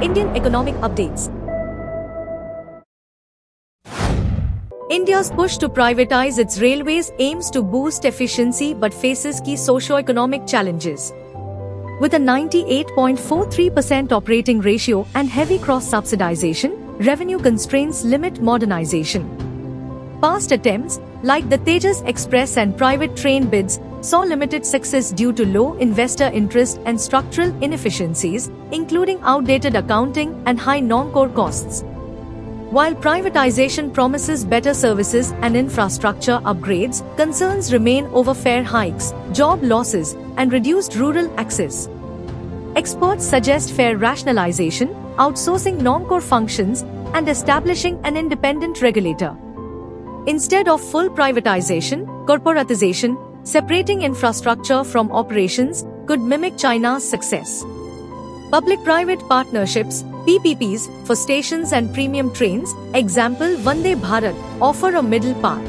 Indian economic updates. India's push to privatize its railways aims to boost efficiency but faces key socio-economic challenges. With a 98.43% operating ratio and heavy cross-subsidization, revenue constraints limit modernization. Past attempts, like the Tejas Express and private train bids, saw limited success due to low investor interest and structural inefficiencies, including outdated accounting and high non-core costs. While privatization promises better services and infrastructure upgrades, concerns remain over fare hikes, job losses, and reduced rural access. Experts suggest fare rationalization, outsourcing non-core functions, and establishing an independent regulator. Instead of full privatization, corporatization, separating infrastructure from operations, could mimic China's success. Public-private partnerships, PPPs, for stations and premium trains, example Vande Bharat, offer a middle path.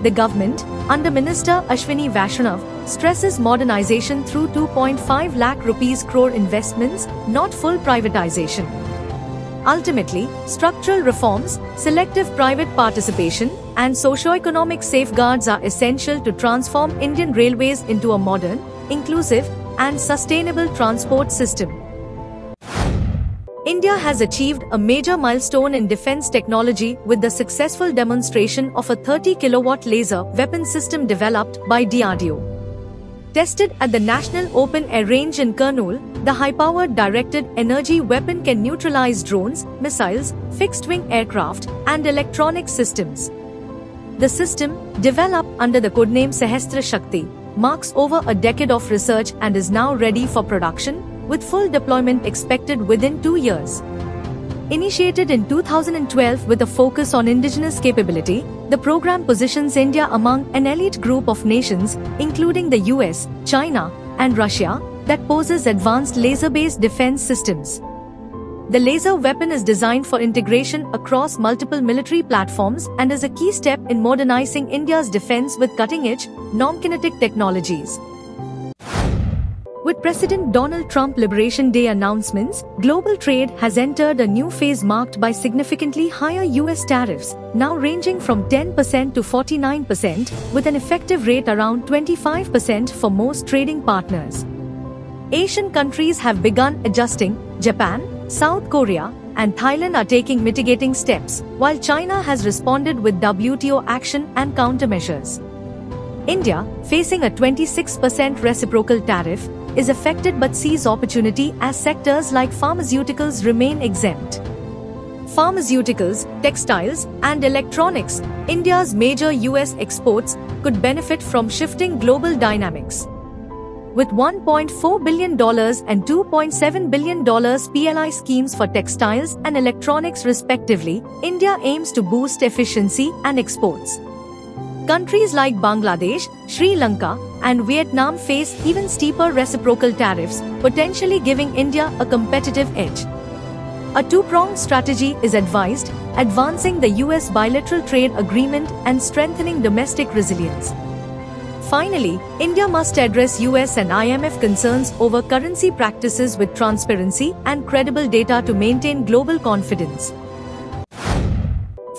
The government, under Minister Ashwini Vaishnav, stresses modernization through 2.5 lakh rupees crore investments, not full privatization. Ultimately, structural reforms, selective private participation, and socio-economic safeguards are essential to transform Indian railways into a modern, inclusive, and sustainable transport system. India has achieved a major milestone in defense technology with the successful demonstration of a 30-kilowatt laser weapon system developed by DRDO. Tested at the National Open Air Range in Kurnool, the high-powered directed energy weapon can neutralize drones, missiles, fixed-wing aircraft, and electronic systems. The system, developed under the codename Sahastra Shakti, marks over a decade of research and is now ready for production, with full deployment expected within 2 years. Initiated in 2012 with a focus on indigenous capability, the program positions India among an elite group of nations, including the US, China, and Russia, that possess advanced laser-based defense systems. The laser weapon is designed for integration across multiple military platforms and is a key step in modernizing India's defense with cutting-edge, non-kinetic technologies. With President Donald Trump's Liberation Day announcements, global trade has entered a new phase marked by significantly higher US tariffs, now ranging from 10% to 49%, with an effective rate around 25% for most trading partners. Asian countries have begun adjusting. Japan, South Korea, and Thailand are taking mitigating steps, while China has responded with WTO action and countermeasures. India, facing a 26% reciprocal tariff, is affected but sees opportunity as sectors like pharmaceuticals remain exempt. Pharmaceuticals, textiles, and electronics, India's major US exports, could benefit from shifting global dynamics. With $1.4 billion and $2.7 billion PLI schemes for textiles and electronics respectively, India aims to boost efficiency and exports. Countries like Bangladesh, Sri Lanka, and Vietnam face even steeper reciprocal tariffs, potentially giving India a competitive edge. A two-pronged strategy is advised, advancing the US bilateral trade agreement and strengthening domestic resilience. Finally, India must address US and IMF concerns over currency practices with transparency and credible data to maintain global confidence.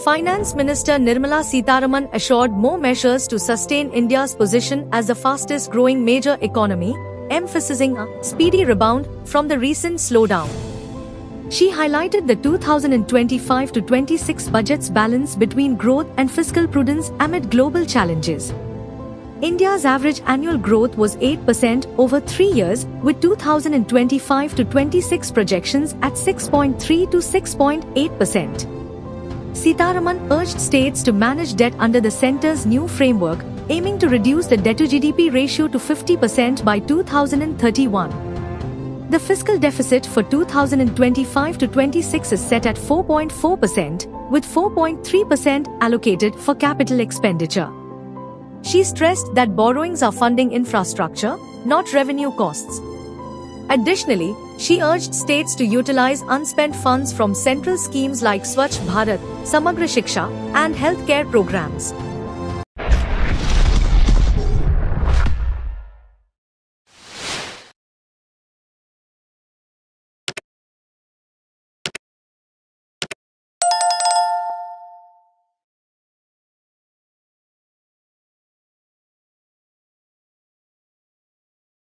Finance Minister Nirmala Sitharaman assured more measures to sustain India's position as the fastest-growing major economy, emphasizing a speedy rebound from the recent slowdown. She highlighted the 2025-26 budget's balance between growth and fiscal prudence amid global challenges. India's average annual growth was 8% over 3 years, with 2025-26 projections at 6.3 to 6.8%. Sitharaman urged states to manage debt under the centre's new framework, aiming to reduce the debt-to-GDP ratio to 50% by 2031. The fiscal deficit for 2025-26 is set at 4.4%, with 4.3% allocated for capital expenditure. She stressed that borrowings are funding infrastructure, not revenue costs. Additionally, she urged states to utilize unspent funds from central schemes like Swachh Bharat, Samagra Shiksha, and healthcare programs.